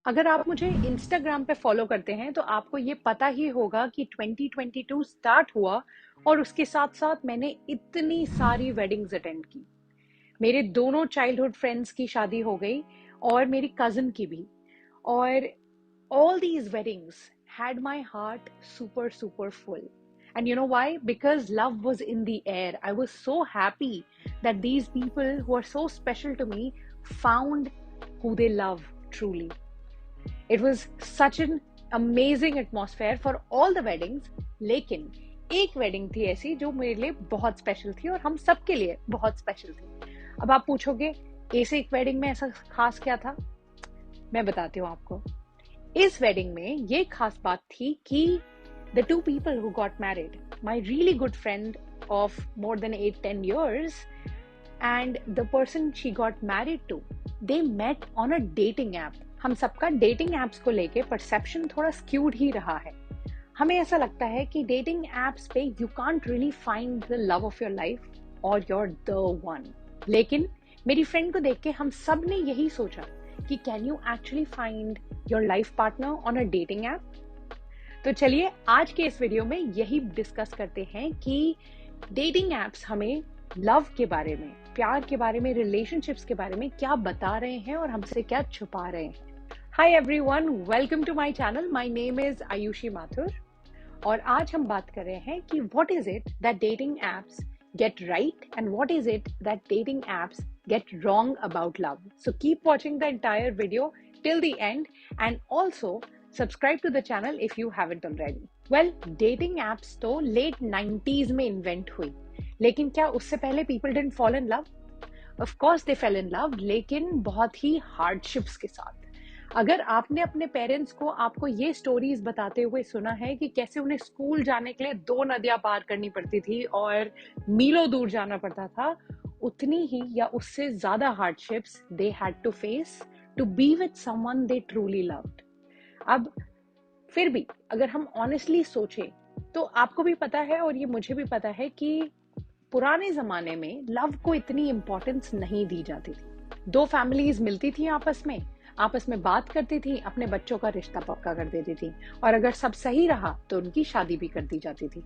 अगर आप मुझे इंस्टाग्राम पे फॉलो करते हैं तो आपको ये पता ही होगा कि 2022 स्टार्ट हुआ और उसके साथ साथ मैंने इतनी सारी वेडिंग्स अटेंड की। मेरे दोनों चाइल्डहुड फ्रेंड्स की शादी हो गई और मेरी कजिन की भी। और all these weddings had my heart super super full. And you know why? Because love was in the air. I was so happy that these people who are so special to me found who they love truly. It was such an amazing atmosphere for all the weddings. लेकिन एक wedding थी ऐसी जो मेरे लिए बहुत special थी और हम सबके लिए बहुत स्पेशल थी। अब आप पूछोगे ऐसे एक वेडिंग में ऐसा खास क्या था? मैं बताती हूँ आपको। इस वेडिंग में ये खास बात थी कि the two people who got married, my really good friend of more than 8-10 years and the person she got married to, they met on a dating app. हम सबका डेटिंग एप्स को लेके परसेप्शन थोड़ा स्क्यूड ही रहा है। हमें ऐसा लगता है कि डेटिंग एप्स पे you can't really find the love of your life और योर द वन। लेकिन मेरी फ्रेंड को देख के हम सब ने यही सोचा कि can you actually find your life partner on a dating app. तो चलिए आज के इस वीडियो में यही डिस्कस करते हैं कि डेटिंग एप्स हमें लव के बारे में, प्यार के बारे में, रिलेशनशिप्स के बारे में क्या बता रहे हैं और हमसे क्या छुपा रहे हैं। Hi everyone, welcome to my channel. My name is Ayushi Mathur और आज हम बात कर रहे हैं कि what is it that dating apps get right and what is it that dating apps get wrong about love. So keep watching the entire video till the end and also subscribe to the channel if you haven't already. Well, dating apps तो late 90s में invent हुई, लेकिन क्या उससे पहले people didn't fall in love? Of course they fell in love, लेकिन बहुत ही hardships के साथ। अगर आपने अपने पेरेंट्स को आपको ये स्टोरीज बताते हुए सुना है कि कैसे उन्हें स्कूल जाने के लिए 2 नदियां पार करनी पड़ती थी और मीलों दूर जाना पड़ता था, उतनी ही या उससे ज्यादा hardships they had to face to be with someone they truly loved. अब फिर भी अगर हम ऑनेस्टली सोचें तो आपको भी पता है और ये मुझे भी पता है कि पुराने जमाने में लव को इतनी इंपॉर्टेंस नहीं दी जाती थी। दो फैमिलीज मिलती थी आपस में बात करती थी, अपने बच्चों का रिश्ता पक्का कर देती थी और अगर सब सही रहा तो उनकी शादी भी कर दी जाती थी।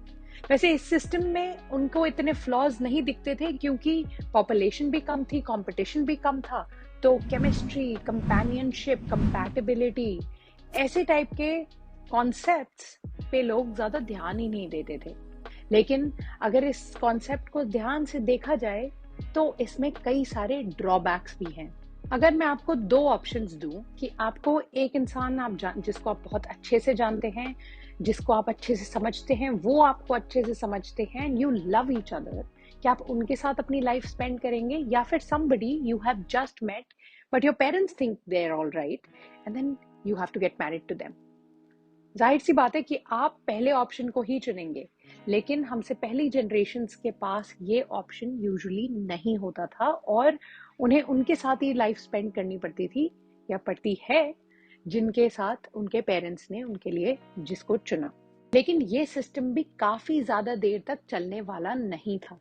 वैसे इस सिस्टम में उनको इतने फ्लॉज नहीं दिखते थे क्योंकि पॉपुलेशन भी कम थी, कंपटीशन भी कम था, तो केमिस्ट्री, कंपेनियनशिप, कंपैटिबिलिटी ऐसे टाइप के कॉन्सेप्ट्स पे लोग ज्यादा ध्यान ही नहीं देते थे। लेकिन अगर इस कॉन्सेप्ट को ध्यान से देखा जाए तो इसमें कई सारे ड्रॉबैक्स भी हैं। अगर मैं आपको 2 ऑप्शंस दूं कि आपको एक इंसान जिसको आप बहुत अच्छे से जानते हैं, जिसको आप अच्छे से समझते हैं, वो आपको अच्छे से समझते हैं, यू लव ईच अदर, क्या आप उनके साथ अपनी लाइफ स्पेंड करेंगे या फिर somebody you have just met but your parents think they're all right and then you have to get married to them? जाहिर सी बात है कि आप पहले ऑप्शन को ही चुनेंगे, लेकिन हमसे पहली जनरेशन्स के पास ये ऑप्शन यूजुअली नहीं होता था और उन्हें उनके साथ ही लाइफ स्पेंड करनी पड़ती थी या पड़ती है जिनके साथ उनके पेरेंट्स ने उनके लिए जिसको चुना। लेकिन ये सिस्टम भी काफी ज्यादा देर तक चलने वाला नहीं था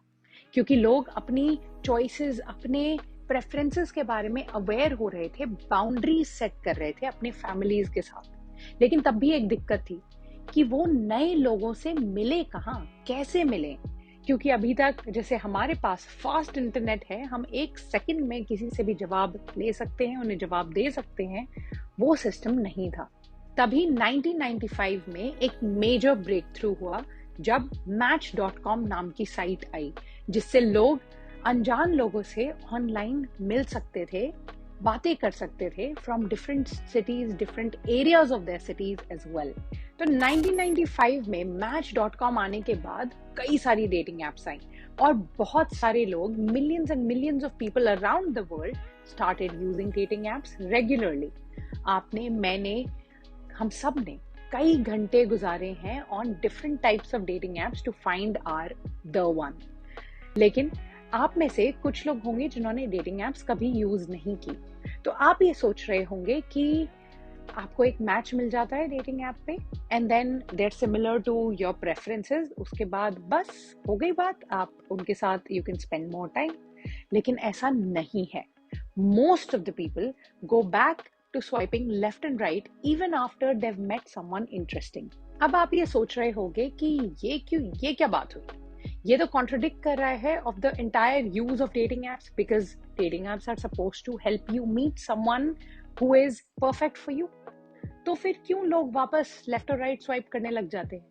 क्योंकि लोग अपनी चॉइसेस, अपने प्रेफरेंसेस के बारे में अवेयर हो रहे थे, बाउंड्रीज सेट कर रहे थे अपनी फैमिलीज के साथ। लेकिन तब भी एक दिक्कत थी कि वो नए लोगों से मिले कहाँ, कैसे मिले, क्योंकि अभी तक जैसे हमारे पास फास्ट इंटरनेट है, हम एक सेकंड में किसी से भी जवाब ले सकते हैं, उन्हें जवाब दे सकते हैं, वो सिस्टम नहीं था। तभी 1995 में एक मेजर ब्रेक थ्रू हुआ जब Match.com नाम की साइट आई, जिससे लोग अनजान लोगों से ऑनलाइन मिल सकते थे, बातें कर सकते थे from different cities, different areas of their cities as well. तो 1995 में Match.com आने के बाद कई सारी डेटिंग एप्स आई और बहुत सारे लोग, millions and millions of people around the world started using dating apps regularly. आपने, मैंने, हम सब ने कई घंटे गुजारे हैं on different types of dating apps to find our the one. लेकिन आप में से कुछ लोग होंगे जिन्होंने डेटिंग एप्स कभी यूज नहीं की, तो आप ये सोच रहे होंगे कि आपको एक मैच मिल जाता है डेटिंग ऐप पे and then they're similar to your preferences, उसके बाद बस हो गई बात, आप उनके साथ you can spend more time. लेकिन ऐसा नहीं है। Most of the people go back to swiping left and right even after they've met someone interesting. अब आप ये सोच रहे होंगे कि ये क्या बात हुई? ये तो कॉन्ट्रडिक्ट कर रहा है of the entire use of dating apps, because dating apps are supposed to help you meet someone who is perfect for you. तो फिर क्यों लोग वापस लेफ्ट और राइट स्वाइप करने लग जाते हैं?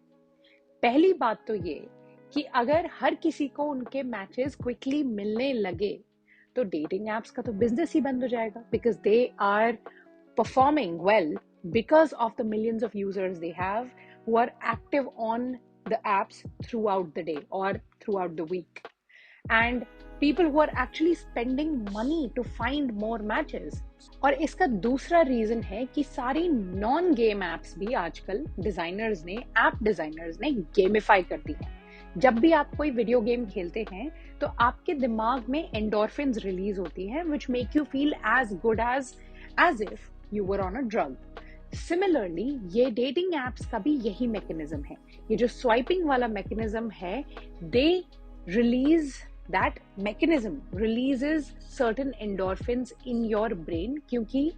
पहली बात तो ये कि अगर हर किसी को उनके मैचेस क्विकली मिलने लगे तो डेटिंग एप्स का तो बिजनेस ही बंद हो जाएगा, because they are performing well because of the millions of users they have who are active on the apps throughout the day or throughout the week, and people who are actually spending money to find more matches. और इसका दूसरा reason है कि सारी non game apps भी आजकल app designers ने gamify कर दी है. जब भी आप कोई वीडियो गेम खेलते हैं तो आपके दिमाग में एंडोर्फिन्स रिलीज होती हैं which make you feel as good as if you were on a drug. Similarly, ये dating apps का भी यही मैकेनिज्म है. ये जो स्वाइपिंग वाला मैकेनिज्म है, that mechanism releases certain endorphins in your brain, क्योंकि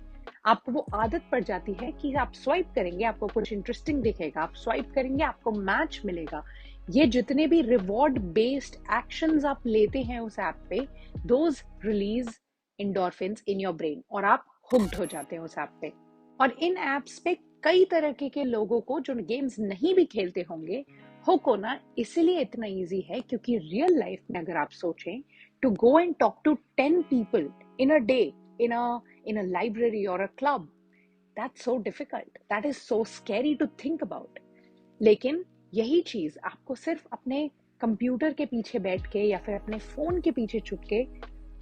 आपको वो आदत पड़ जाती है कि आप स्वाइप करेंगे, आपको कुछ इंटरेस्टिंग दिखेगा, आप स्वाइप करेंगे, आपको मैच मिलेगा. ये जितने भी रिवॉर्ड बेस्ड एक्शंस आप लेते हैं उस ऐप पे, those release endorphins in your brain और आप हुक्ड हो जाते हैं उस ऐप पे. और इन एप्स पे कई तरह के लोगों को, जो गेम्स नहीं भी खेलते होंगे, हुक होना इसलिए इतना इजी है क्योंकि रियल लाइफ में अगर आप सोचें, to go and talk to 10 people in a day in a library or a club, that's so difficult, that is so scary to think about. लेकिन यही चीज आपको सिर्फ अपने कंप्यूटर के पीछे बैठ के या फिर अपने फोन के पीछे छुप के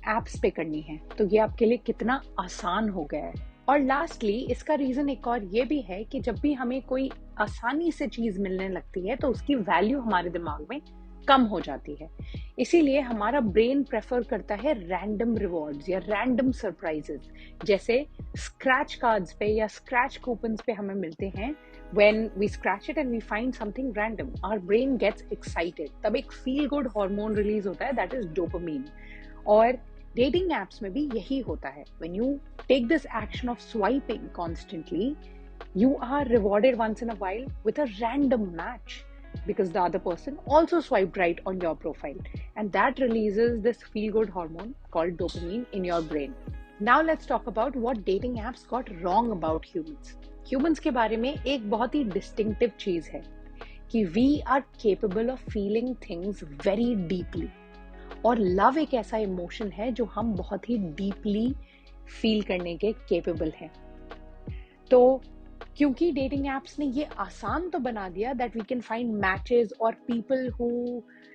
एप्स पे करनी है, तो ये आपके लिए कितना आसान हो गया है. और लास्टली इसका रीजन एक और ये भी है कि जब भी हमें कोई आसानी से चीज मिलने लगती है तो उसकी वैल्यू हमारे दिमाग में कम हो जाती है. इसीलिए हमारा ब्रेन प्रेफर करता है रैंडम रिवॉर्ड्स या रैंडम सरप्राइजेस, जैसे स्क्रैच कार्ड्स पे या स्क्रैच कूपन्स पे हमें मिलते हैं. when we scratch it and we find something random, our brain gets excited. तब एक feel good hormone release होता है, that is dopamine. और डेटिंग एप्स में भी यही होता है. when you take this action of swiping constantly, you are rewarded once in a while with a random match because the other person also swiped right on your profile, and that releases this feel good hormone called dopamine in your brain. Now let's talk about what dating apps got wrong about humans. Humans के बारे में एक बहुत ही distinctive चीज है कि we are capable of feeling things very deeply. और love एक ऐसा इमोशन है जो हम बहुत ही डीपली फील करने के केपेबल हैं. तो क्योंकि डेटिंग एप्स ने ये आसान तो बना दिया that we can find matches और पीपल हु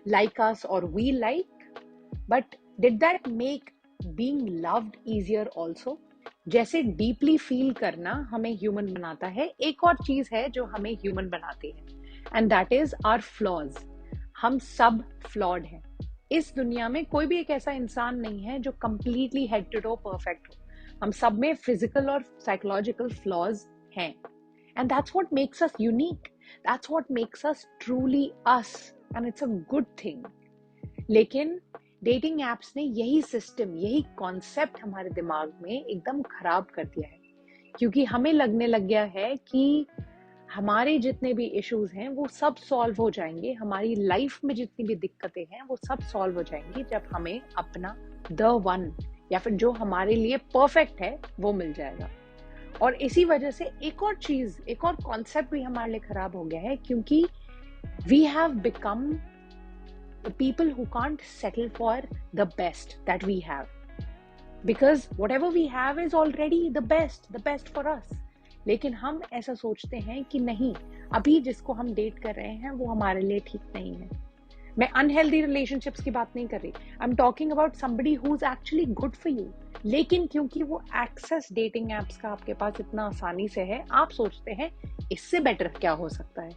लाइक अस और we like, but did that make being loved easier also? जैसे डीपली फील करना हमें ह्यूमन बनाता है, एक और चीज है जो हमें ह्यूमन बनाती है, and that is our flaws. हम सब फ्लॉड हैं. इस दुनिया में कोई भी एक ऐसा इंसान नहीं है जो completely head to toe perfect हो. हम सब में फिजिकल और साइकोलॉजिकल फ्लॉज हैं, and that's what makes us unique, that's what makes us truly us, and it's a good thing. लेकिन डेटिंग एप्स ने यही सिस्टम, यही कॉन्सेप्ट हमारे दिमाग में एकदम खराब कर दिया है, क्योंकि हमें लगने लग गया है कि हमारे जितने भी इश्यूज हैं वो सब सॉल्व हो जाएंगे, हमारी लाइफ में जितनी भी दिक्कतें हैं वो सब सॉल्व हो जाएंगी जब हमें अपना द वन या फिर जो हमारे लिए परफेक्ट है वो मिल जाएगा. और इसी वजह से एक और चीज, एक और कॉन्सेप्ट भी हमारे लिए खराब हो गया है, क्योंकि we have become the people who can't settle for the best that we have, because whatever we have is already the best for us. लेकिन हम ऐसा सोचते हैं कि नहीं, अभी जिसको हम डेट कर रहे हैं वो हमारे लिए ठीक नहीं है. मैं अनहेल्दी रिलेशनशिप्स की बात नहीं कर रही, I am talking about somebody who is actually good for you. लेकिन क्योंकि वो एक्सेस डेटिंग एप्स का आपके पास इतना आसानी से है, आप सोचते हैं इससे बेटर क्या हो सकता है,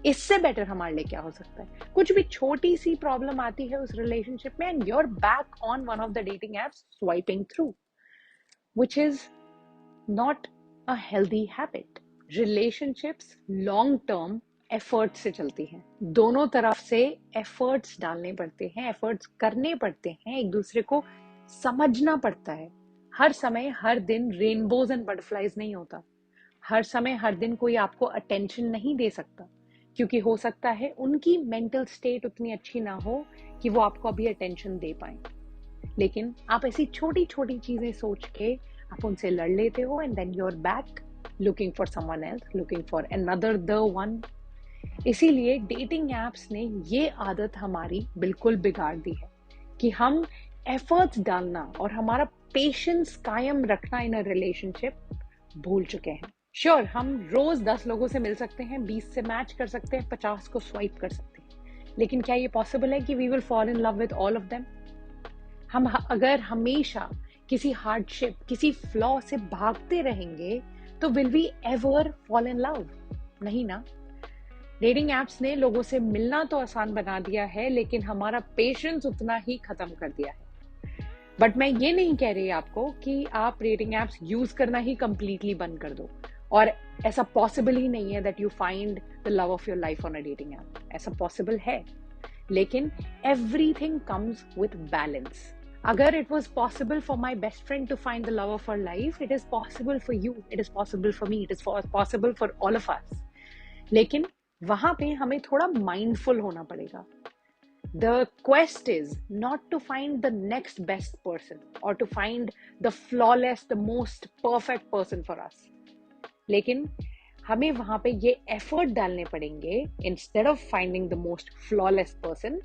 इससे बेटर हमारे लिए क्या हो सकता है. कुछ भी छोटी सी प्रॉब्लम आती है उस रिलेशनशिप में and you are back on one of the dating apps swiping through, which is not a healthy habit. Relationships long term efforts से चलती हैं. दोनों तरफ से efforts डालने पड़ते हैं, efforts करने पड़ते हैं, एक दूसरे को समझना पड़ता है. हर समय हर दिन रेनबोज एंड बटरफ्लाइज नहीं होता। हर समय हर दिन कोई आपको अटेंशन नहीं दे सकता, क्योंकि हो सकता है उनकी मेंटल स्टेट उतनी अच्छी ना हो कि वो आपको अभी अटेंशन दे पाए। लेकिन आप ऐसी छोटी छोटी चीजें सोच के आप उनसे लड़ लेते हो, and then you are back looking for someone else, looking for another the one. इसीलिए डेटिंग एप्स ने ये आदत हमारी बिल्कुल बिगाड़ दी है कि हम एफर्ट्स डालना और हमारा पेशेंस कायम रखना इन अ रिलेशनशिप भूल चुके हैं। श्योर, हम रोज 10 लोगों से मिल सकते हैं, 20 से मैच कर सकते हैं, 50 को स्वाइप कर सकते हैं, लेकिन क्या ये पॉसिबल है कि we will fall in love with all of them? हम अगर हमेशा किसी हार्डशिप, किसी फ्लॉ से भागते रहेंगे तो will we ever fall in love? नहीं ना। डेटिंग एप्स ने लोगों से मिलना तो आसान बना दिया है, लेकिन हमारा पेशेंस उतना ही खत्म कर दिया है। बट मैं ये नहीं कह रही आपको कि आप डेटिंग एप्स यूज करना ही कंप्लीटली बंद कर दो, और ऐसा पॉसिबल ही नहीं है that you find the love of your life on a dating app. ऐसा पॉसिबल है, लेकिन एवरीथिंग कम्स विथ बैलेंस। अगर it was possible for my best friend to find the love of our life, it is possible for you, it is possible for me, it is possible for all of us. लेकिन वहां पे हमें थोड़ा mindful होना पड़ेगा। The quest is not to find the next best person or to find the flawless, the most perfect person for us. लेकिन हमें वहां पे ये एफर्ट डालने पड़ेंगे, instead of finding the most flawless person,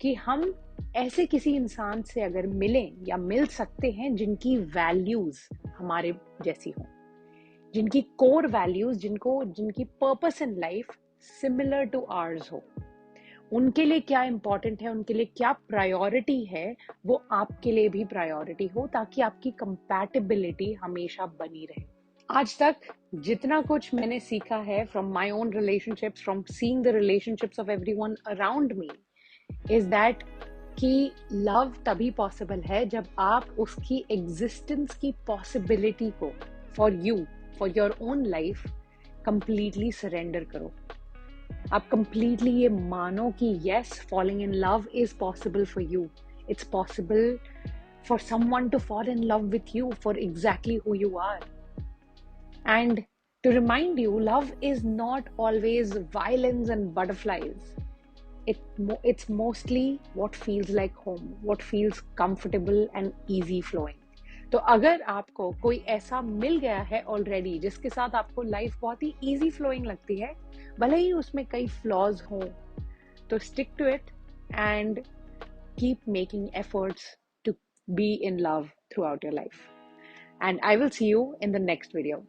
कि हम ऐसे किसी इंसान से अगर मिलें या मिल सकते हैं जिनकी वैल्यूज हमारे जैसी हों, जिनकी कोर वैल्यूज, जिनकी purpose in life similar two hours हो। उनके लिए क्या इंपॉर्टेंट है, उनके लिए क्या प्रायोरिटी है, वो आपके लिए भी प्रायोरिटी हो, ताकि आपकी कंपैटिबिलिटी हमेशा बनी रहे। आज तक जितना कुछ मैंने सीखा है from my own relationships, from seeing the relationships of everyone around me, is that कि लव तभी पॉसिबल है जब आप उसकी एग्जिस्टेंस की पॉसिबिलिटी को for you, for your own life completely surrender करो। आप कंप्लीटली ये मानो कि yes, falling in love is possible for you, it's possible for someone to fall in love with you for exactly who you are. And to remind you, love is not always violence and butterflies. It's mostly what feels like home, what feels comfortable and easy flowing. तो अगर आपको कोई ऐसा मिल गया है already जिसके साथ आपको लाइफ बहुत ही इजी फ्लोइंग लगती है, भले ही उसमें कई फ्लॉज हों, तो stick to it and keep making efforts to be in love throughout your life. And I will see you in the next video.